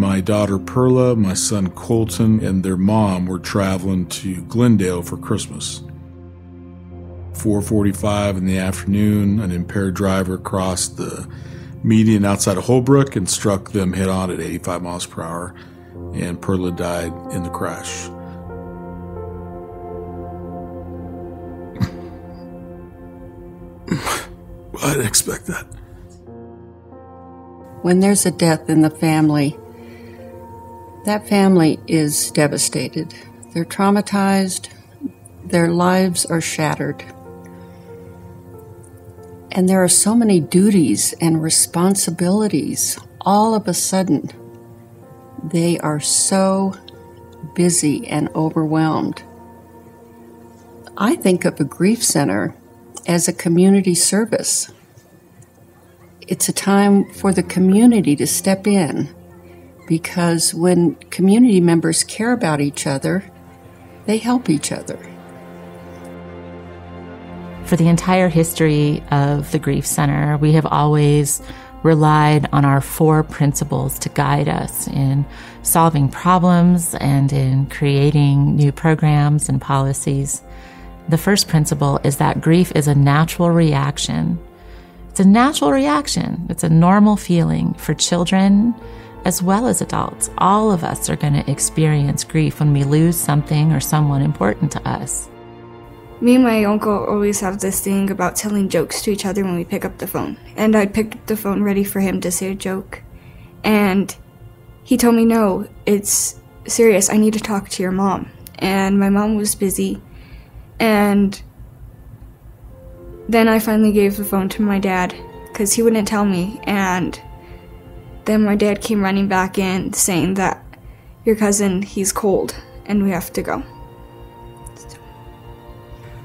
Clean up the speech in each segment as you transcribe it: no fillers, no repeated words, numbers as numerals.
My daughter Perla, my son Colton, and their mom were traveling to Glendale for Christmas. 4:45 in the afternoon, an impaired driver crossed the median outside of Holbrook and struck them head-on at 85 miles per hour, and Perla died in the crash. I didn't expect that. When there's a death in the family, that family is devastated. They're traumatized. Their lives are shattered. And there are so many duties and responsibilities. All of a sudden, they are so busy and overwhelmed. I think of a grief center as a community service. It's a time for the community to step in, because when community members care about each other, they help each other. For the entire history of the Grief Center, we have always relied on our 4 principles to guide us in solving problems and in creating new programs and policies. The first principle is that grief is a natural reaction. It's a natural reaction. It's a normal feeling for children as well as adults. All of us are going to experience grief when we lose something or someone important to us. Me and my uncle always have this thing about telling jokes to each other when we pick up the phone. And I'd pick up the phone ready for him to say a joke. And he told me, no, it's serious. I need to talk to your mom. And my mom was busy. And then I finally gave the phone to my dad because he wouldn't tell me. And then my dad came running back in saying that your cousin, he's cold and we have to go.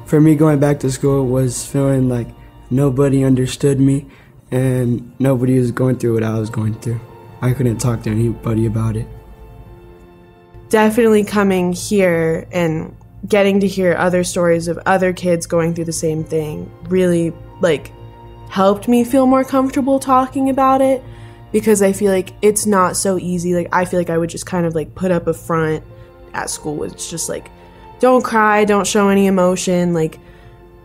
For me, going back to school was feeling like nobody understood me and nobody was going through what I was going through. I couldn't talk to anybody about it. Definitely coming here and getting to hear other stories of other kids going through the same thing really helped me feel more comfortable talking about it, because I feel like it's not so easy. I feel like I would just kind of put up a front at school. It's just don't cry, don't show any emotion.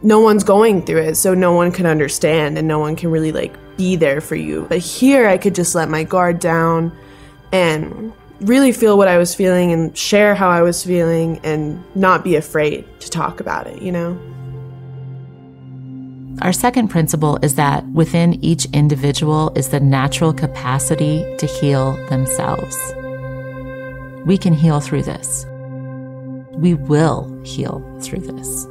No one's going through it, so no one can understand and no one can really be there for you. But here I could just let my guard down and really feel what I was feeling and share how I was feeling and not be afraid to talk about it, you know? Our second principle is that within each individual is the natural capacity to heal themselves. We can heal through this. We will heal through this.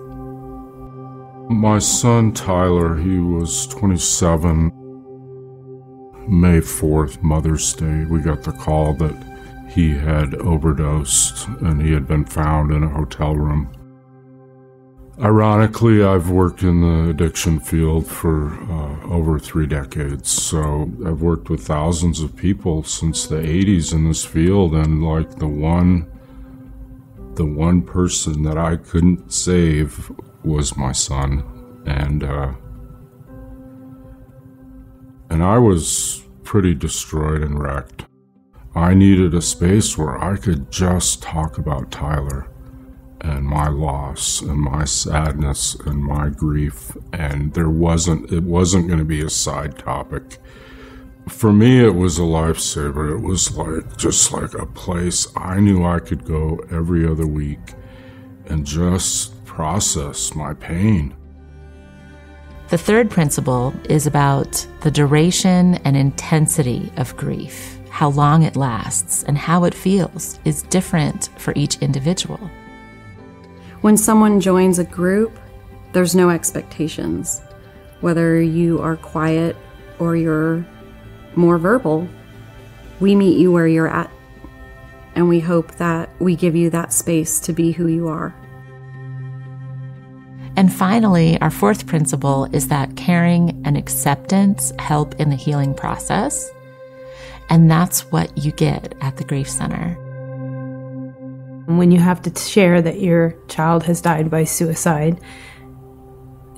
My son Tyler, he was 27. May 4th, Mother's Day, we got the call that he had overdosed and he had been found in a hotel room. Ironically, I've worked in the addiction field for over 3 decades, so I've worked with thousands of people since the 80s in this field, and the one person that I couldn't save was my son, and I was pretty destroyed and wrecked. I needed a space where I could just talk about Tyler and my loss and my sadness and my grief, and it wasn't going to be a side topic. For me, it was a lifesaver. It was just like a place I knew I could go every other week and just process my pain. The third principle is about the duration and intensity of grief. How long it lasts and how it feels is different for each individual. When someone joins a group, there's no expectations. Whether you are quiet or you're more verbal, we meet you where you're at, and we hope that we give you that space to be who you are. And finally, our fourth principle is that caring and acceptance help in the healing process, and that's what you get at the Grief Center. When you have to share that your child has died by suicide,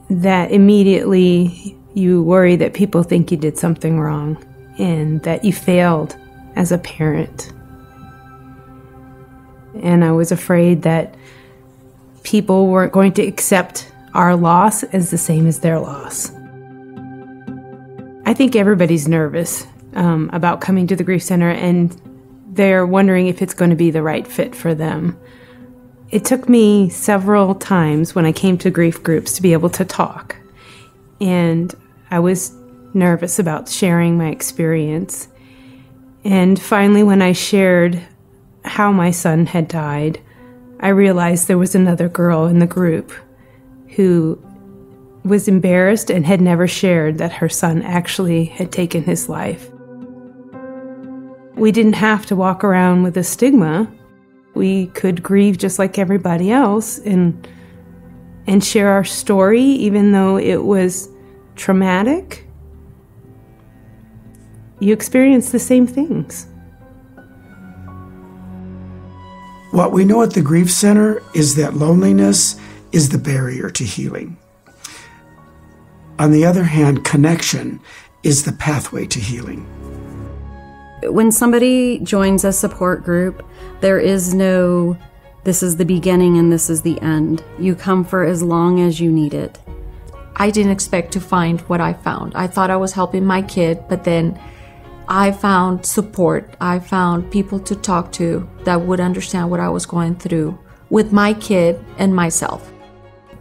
that immediately you worry that people think you did something wrong and that you failed as a parent. And I was afraid that people weren't going to accept our loss as the same as their loss. I think everybody's nervous about coming to the Grief Center, and they're wondering if it's going to be the right fit for them. It took me several times when I came to grief groups to be able to talk. And I was nervous about sharing my experience. And finally, when I shared how my son had died, I realized there was another girl in the group who was embarrassed and had never shared that her son actually had taken his life. We didn't have to walk around with a stigma. We could grieve just like everybody else and share our story, even though it was traumatic. You experience the same things. What we know at the Grief Center is that loneliness is the barrier to healing. On the other hand, connection is the pathway to healing. When somebody joins a support group, there is no, this is the beginning and this is the end. You come for as long as you need it. I didn't expect to find what I found. I thought I was helping my kid, but then I found support. I found people to talk to that would understand what I was going through with my kid and myself.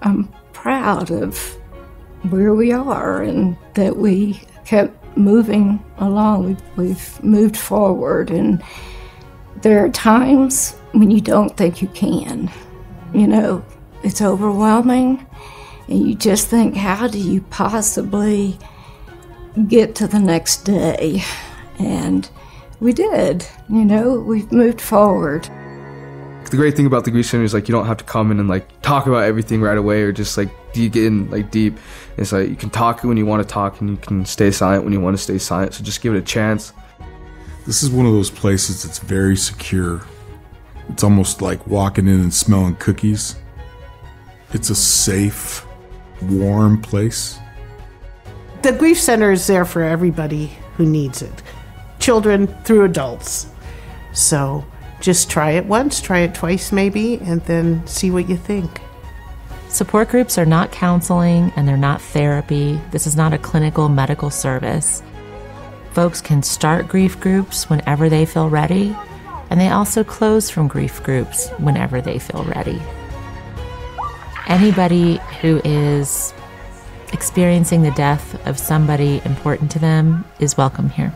I'm proud of where we are and that we kept moving along. We've moved forward, and there are times when you don't think you can. You know, it's overwhelming, and you just think, how do you possibly get to the next day? And we did. You know, we've moved forward. The great thing about the Grief Center is like you don't have to come in and like talk about everything right away, or just like get in like deep. It's like you can talk when you want to talk, and you can stay silent when you want to stay silent. So just give it a chance. This is one of those places that's very secure. It's almost like walking in and smelling cookies. It's a safe, warm place. The Grief Center is there for everybody who needs it, children through adults. So just try it once, try it twice maybe, and then see what you think. Support groups are not counseling and they're not therapy. This is not a clinical medical service. Folks can start grief groups whenever they feel ready, and they also close from grief groups whenever they feel ready. Anybody who is experiencing the death of somebody important to them is welcome here.